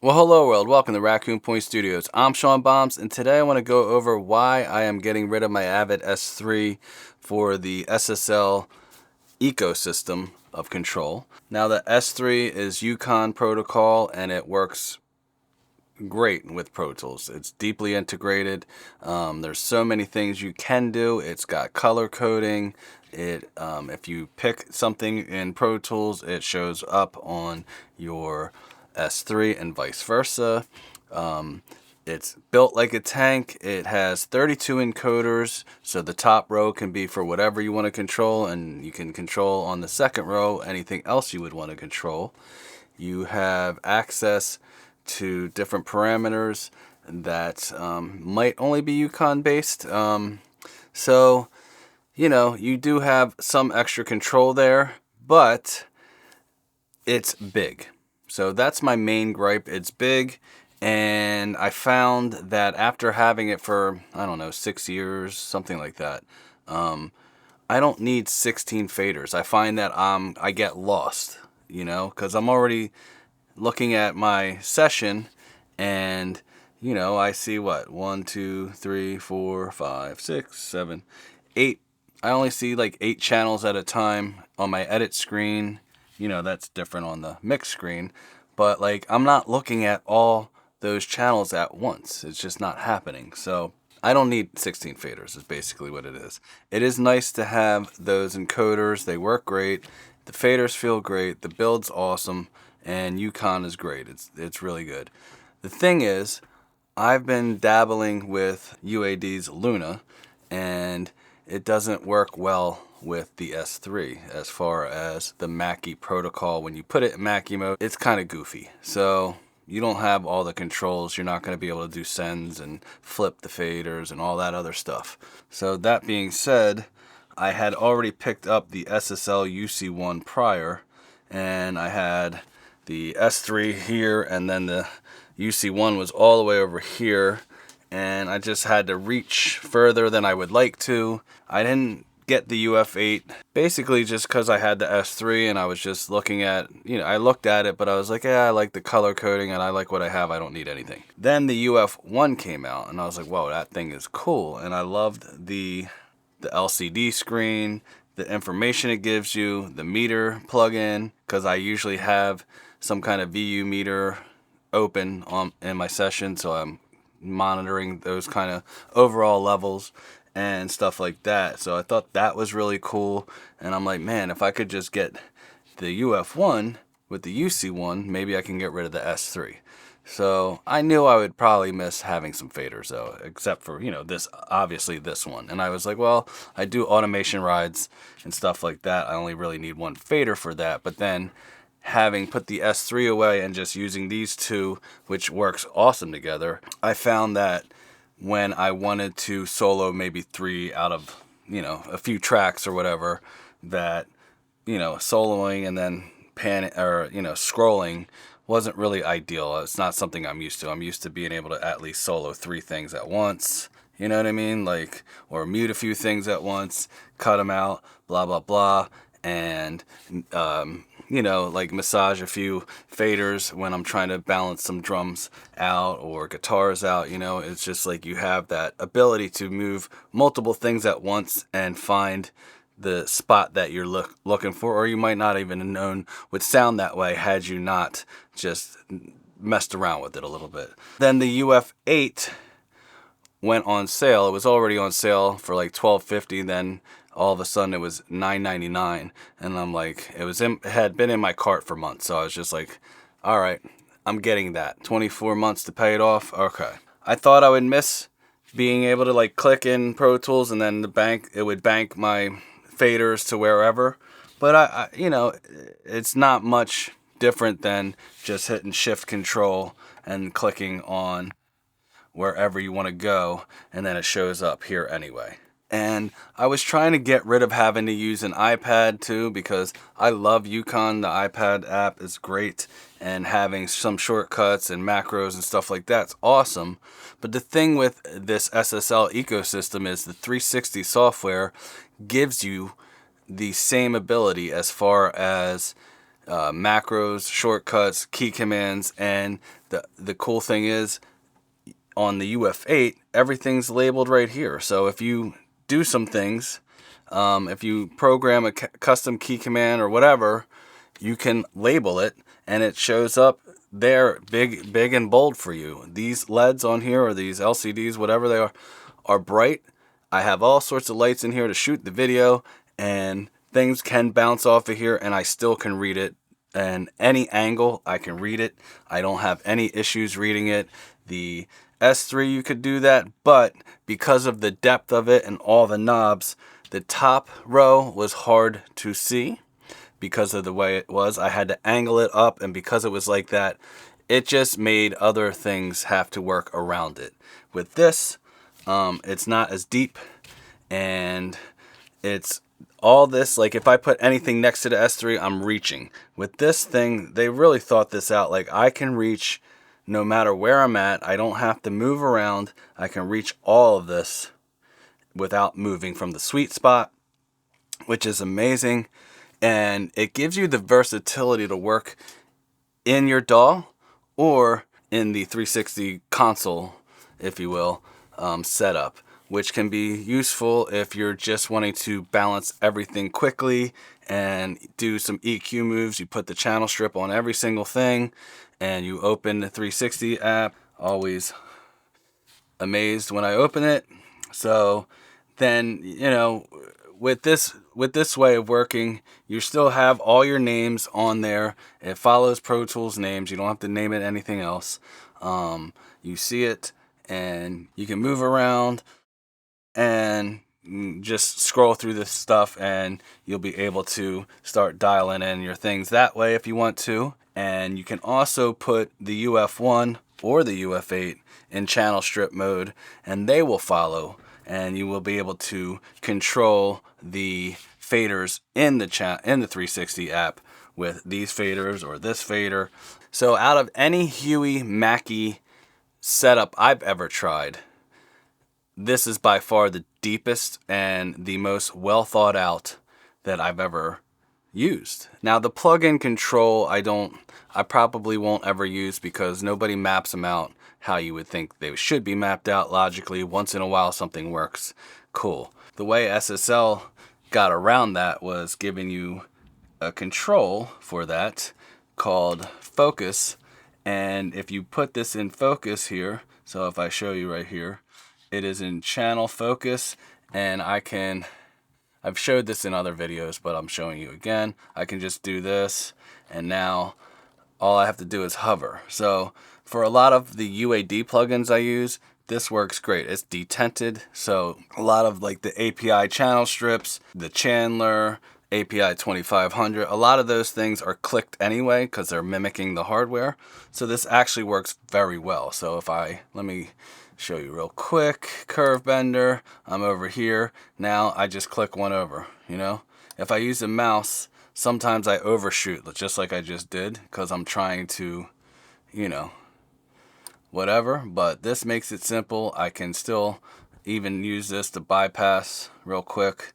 Well, hello world, welcome to Raccoon Point Studios. I'm Sean Bombs, and today I want to go over why I am getting rid of my Avid S3 for the SSL ecosystem of control. Now the S3 is Yukon protocol and it works great with Pro Tools. It's deeply integrated. There's so many things you can do. It's got color coding. If you pick something in Pro Tools, it shows up on your S3 and vice versa. It's built like a tank. It has 32 encoders, so the top row can be for whatever you want to control, and you can control on the second row anything else you would want to control. You have access to different parameters that might only be Yukon based. So, you do have some extra control there, but it's big. So that's my main gripe. It's big, and I found that after having it for, 6 years, something like that, I don't need 16 faders. I find that I get lost, because I'm already looking at my session and I see what 1 2 3 4 5 6 7 8. I only see like 8 channels at a time on my edit screen. That's different on the mix screen, but like I'm not looking at all those channels at once. It's just not happening. So I don't need 16 faders is basically what it is. It is nice to have those encoders. They work great. The faders feel great. The build's awesome. And Yukon is great. It's really good. The thing is, I've been dabbling with UAD's Luna, and it doesn't work well with the S3 as far as the Mackie protocol. When you put it in Mackie mode, it's kind of goofy. So you don't have all the controls. You're not going to be able to do sends and flip the faders and all that other stuff. So that being said, I had already picked up the SSL UC1 prior, and I had the S3 here, and then the UC1 was all the way over here, and I just had to reach further than I would like to. I didn't get the UF8 basically just because I had the S3 and I was just looking at, I looked at it, but I was like, yeah, I like the color coding and I like what I have. I don't need anything. Then the UF1 came out and I was like, whoa, that thing is cool. And I loved the LCD screen, the information it gives you, the meter plug-in, because I usually have some kind of VU meter open in my session, so I'm monitoring those kind of overall levels and stuff like that. So I thought that was really cool, and I'm like, man, if I could just get the UF1 with the UC1, maybe I can get rid of the S3. So I knew I would probably miss having some faders though, except for, this one. And I was like, well, I do automation rides and stuff like that. I only really need one fader for that. But then having put the S3 away and just using these two, which works awesome together, I found that when I wanted to solo maybe 3 out of, a few tracks or whatever, that, soloing and then scrolling wasn't really ideal. It's not something I'm used to. I'm used to being able to at least solo 3 things at once. You know what I mean? Like, or mute a few things at once, cut them out, blah, blah, blah. And, like massage a few faders when I'm trying to balance some drums out or guitars out. It's just like you have that ability to move multiple things at once and find the spot that you're looking for, or you might not even have known would sound that way had you not just messed around with it a little bit. Then the UF8 went on sale. It was already on sale for like $12.50. Then all of a sudden it was $9.99, and I'm like, it had been in my cart for months. So I was just like, all right, I'm getting that. 24 months to pay it off. Okay. I thought I would miss being able to like click in Pro Tools and then it would bank my faders to wherever, but it's not much different than just hitting shift control and clicking on wherever you want to go, and then it shows up here anyway. And I was trying to get rid of having to use an iPad too, because I love Yukon. The iPad app is great, and having some shortcuts and macros and stuff like that's awesome. But the thing with this SSL ecosystem is the 360 software gives you the same ability as far as macros, shortcuts, key commands, and the cool thing is on the UF8, everything's labeled right here. So if you do some things, if you program a custom key command or whatever, you can label it and it shows up there big and bold for you. These LEDs on here, or these LCDs, whatever they are bright. I have all sorts of lights in here to shoot the video, and things can bounce off of here and I still can read it. And any angle, I can read it. I don't have any issues reading it. The S3, you could do that, but because of the depth of it and all the knobs, the top row was hard to see because of the way it was. I had to angle it up, and because it was like that, it just made other things have to work around it. With this, it's not as deep, and it's all this, like if I put anything next to the S3, I'm reaching. With this thing, they really thought this out. Like I can reach no matter where I'm at. I don't have to move around. I can reach all of this without moving from the sweet spot, which is amazing. And it gives you the versatility to work in your DAW or in the 360 console, if you will, setup, which can be useful if you're just wanting to balance everything quickly and do some EQ moves. You put the channel strip on every single thing and you open the 360 app. Always amazed when I open it. So then, you know, with this way of working, you still have all your names on there. It follows Pro Tools names. You don't have to name it anything else. You see it and you can move around and just scroll through this stuff and you'll be able to start dialing in your things that way if you want to. And you can also put the UF1 or the UF8 in channel strip mode and they will follow, and you will be able to control the faders in the 360 app with these faders or this fader. So out of any Huey Mackie setup I've ever tried, this is by far the deepest and the most well thought out that I've ever used. Now the plug-in control I probably won't ever use because nobody maps them out how you would think they should be mapped out logically. Once in a while something works, cool. The way SSL got around that was giving you a control for that called focus, and if you put this in focus here, so if I show you right here, it is in channel focus, and I've showed this in other videos, but I'm showing you again. I can just do this, and now all I have to do is hover. So for a lot of the UAD plugins I use, this works great. It's detented, so a lot of like the API channel strips, the Chandler, API 2500, a lot of those things are clicked anyway because they're mimicking the hardware. So this actually works very well. So if let me show you real quick, curve bender, I'm over here. Now I just click one over, you know? If I use a mouse, sometimes I overshoot, just like I just did, because I'm trying to, you know, whatever. But this makes it simple. I can still even use this to bypass real quick.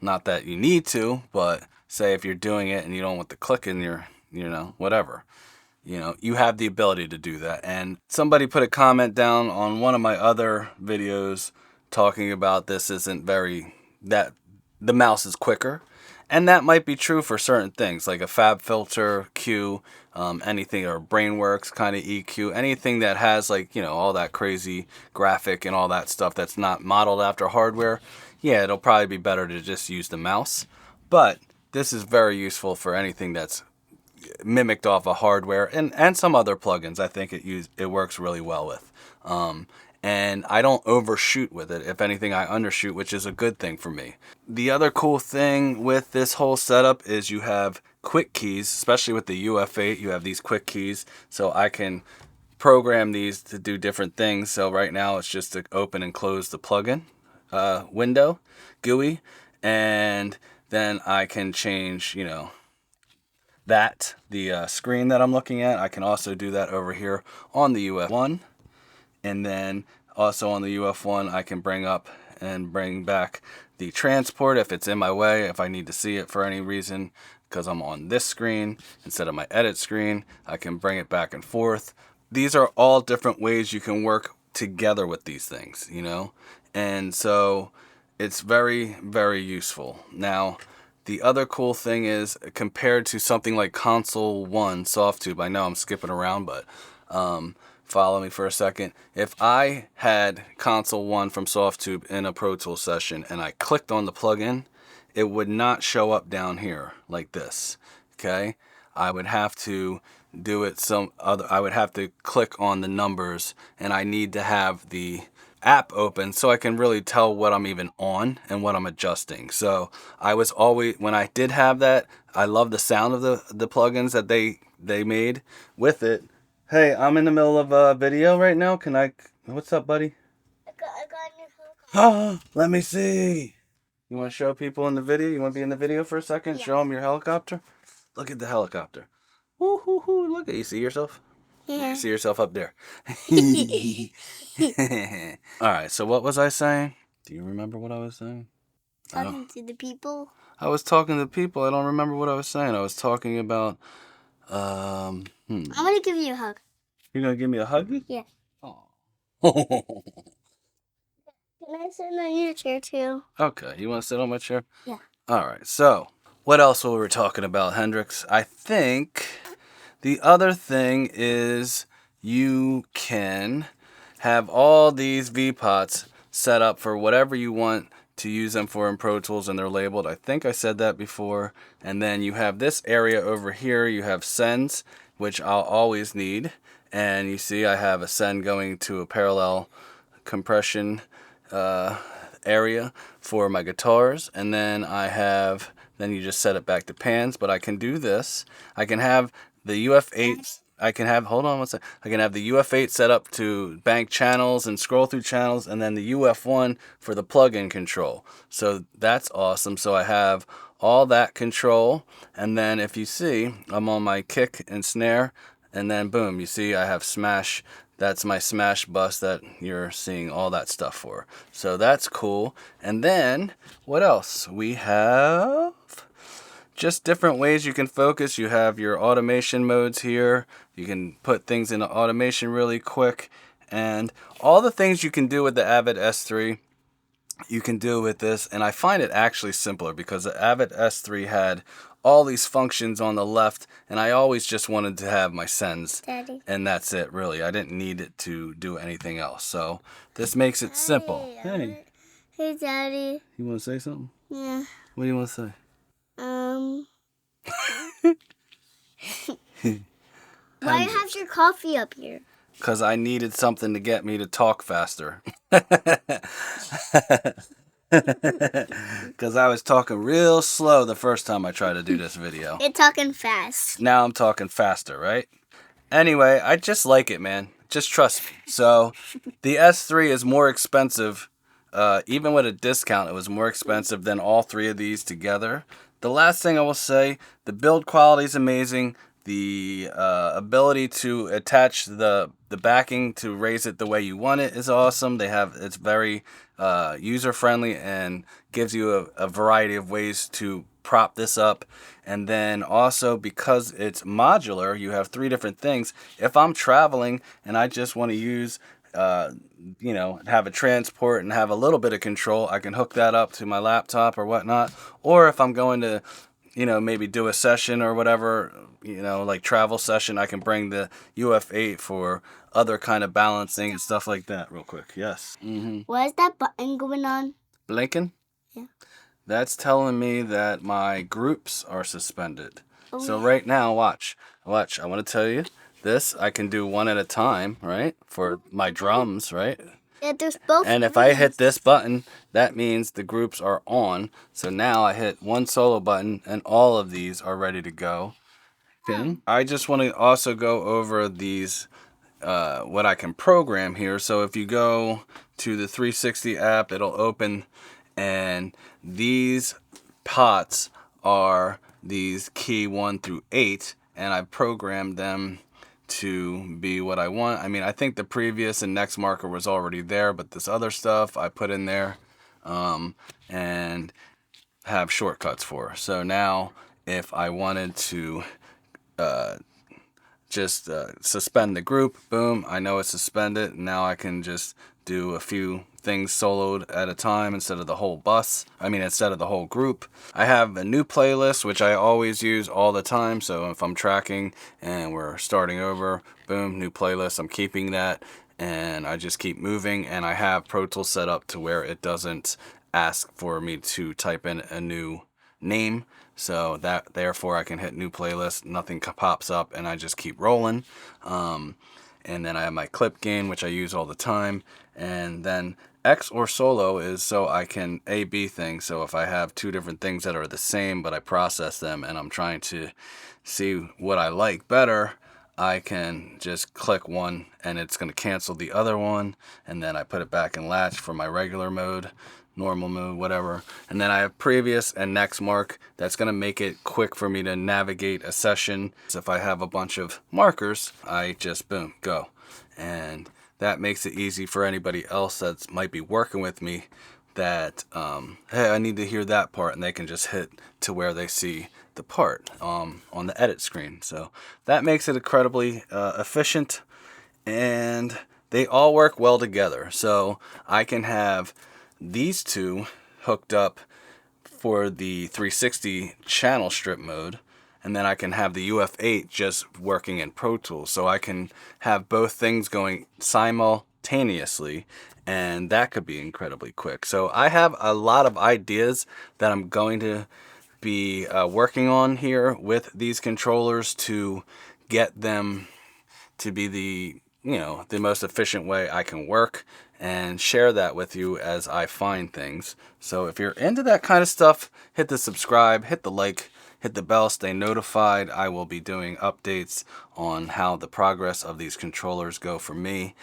Not that you need to, but say if you're doing it and you don't want to click in your, you know, whatever. You know, you have the ability to do that. And somebody put a comment down on one of my other videos talking about this that the mouse is quicker. And that might be true for certain things, like a fab filter, Q, anything, or Brainworks kind of EQ, anything that has like, you know, all that crazy graphic and all that stuff that's not modeled after hardware. Yeah, it'll probably be better to just use the mouse. But this is very useful for anything that's mimicked off of hardware and some other plugins. I think it works really well with. And I don't overshoot with it. If anything, I undershoot, which is a good thing for me. The other cool thing with this whole setup is you have quick keys, especially with the UF8, you have these quick keys. So I can program these to do different things. So right now it's just to open and close the plugin window, GUI, and then I can change, you know, the screen that I'm looking at. I can also do that over here on the UF1. And then also on the UF1, I can bring up and bring back the transport if it's in my way, if I need to see it for any reason. because I'm on this screen instead of my edit screen. I can bring it back and forth. These are all different ways you can work together with these things, you know? And so it's very, very useful. Now, the other cool thing is, compared to something like Console 1 Softtube, I know I'm skipping around, but follow me for a second. If I had Console 1 from Softtube in a Pro Tools session and I clicked on the plugin, it would not show up down here like this, okay? I would have to do it I would have to click on the numbers, and I need to have the app open so I can really tell what I'm even on and what I'm adjusting. So I was always, when I did have that, I love the sound of the plugins that they made with it. Hey, I'm in the middle of a video right now. What's up, buddy? I got a new helicopter. Let me see. You want to show people in the video? You want to be in the video for a second? Yeah. Show them your helicopter? Look at the helicopter. Woo, hoo, hoo. Look at you. See yourself? Yeah. You see yourself up there. All right, so what was I saying? Do you remember what I was saying? Talking to the people? I was talking to people. I don't remember what I was saying. I was talking about... I'm going to give you a hug. You're going to give me a hug? Yeah. Oh. Can I sit on your chair too? Okay, you want to sit on my chair? Yeah. All right, so what else were we talking about, Hendrix? I think the other thing is you can have all these VPots set up for whatever you want to use them for in Pro Tools, and they're labeled. I think I said that before. And then you have this area over here. You have sends, which I'll always need. And you see I have a send going to a parallel compression area for my guitars. And then then you just set it back to pans. But I can do this. I can have the UF8. Hold on one second. I can have the UF8 set up to bank channels and scroll through channels, and then the UF1 for the plug-in control. So that's awesome. So I have all that control, and then if you see, I'm on my kick and snare, and then boom, you see I have smash. That's my smash bus that you're seeing all that stuff for. So that's cool. And then what else? We have just different ways you can focus. You have your automation modes here. You can put things into automation really quick. And all the things you can do with the Avid S3, you can do with this. And I find it actually simpler because the Avid S3 had all these functions on the left, and I always just wanted to have my sends. Daddy. And that's it, really. I didn't need it to do anything else. So this makes it simple. Hey. Hey, Daddy. You want to say something? Yeah. What do you want to say? Why you have your coffee up here? Because I needed something to get me to talk faster. Because I was talking real slow the first time I tried to do this video. You're talking fast. Now I'm talking faster, right? Anyway, I just like it, man. Just trust me. So the S3 is more expensive. Even with a discount, it was more expensive than all three of these together. The last thing I will say, the build quality is amazing. The ability to attach the backing to raise it the way you want it is awesome. It's very user-friendly and gives you a variety of ways to prop this up. And then also, because it's modular, you have three different things. If I'm traveling and I just want to use have a transport and have a little bit of control, I can hook that up to my laptop or whatnot. Or if I'm going to, maybe do a session or whatever, like travel session, I can bring the UF8 for other kind of balancing and stuff like that real quick. Yes. Mm-hmm. What is that button going on? Blinking? Yeah. That's telling me that my groups are suspended. Oh, so right now, watch. I want to tell you. This, I can do one at a time, right? For my drums, right? Yeah, there's both. And if I hit this button, that means the groups are on. So now I hit one solo button and all of these are ready to go. Okay. I just want to also go over these, what I can program here. So if you go to the 360 app, it'll open, and these pots are these key 1 through 8, and I programmed them to be what I want. I mean, I think the previous and next marker was already there, but this other stuff I put in there and have shortcuts for. So now if I wanted to just suspend the group, boom, I know it's suspended. Now I can just do a few things soloed at a time instead of the whole instead of the whole group. I have a new playlist, which I always use all the time. So if I'm tracking and we're starting over, boom, new playlist, I'm keeping that. And I just keep moving, and I have Pro Tools set up to where it doesn't ask for me to type in a new name, so that therefore I can hit new playlist, nothing pops up, and I just keep rolling. And then I have my clip gain, which I use all the time, and then X or solo is so I can A/B things. So if I have two different things that are the same but I process them and I'm trying to see what I like better, I can just click one and it's going to cancel the other one, and then I put it back in latch for my regular mode, normal mode, whatever. And then I have previous and next mark. That's going to make it quick for me to navigate a session. So if I have a bunch of markers, I just boom, go. And that makes it easy for anybody else that might be working with me that, hey, I need to hear that part, and they can just hit to where they see the part on the edit screen. So that makes it incredibly efficient, and they all work well together. So I can have these two hooked up for the 360 channel strip mode, and then I can have the UF8 just working in Pro Tools. So I can have both things going simultaneously, and that could be incredibly quick. So I have a lot of ideas that I'm going to be working on here with these controllers to get them to be the most efficient way I can work, and share that with you as I find things. So if you're into that kind of stuff, hit the subscribe, hit the like, hit the bell, stay notified. I will be doing updates on how the progress of these controllers go for me.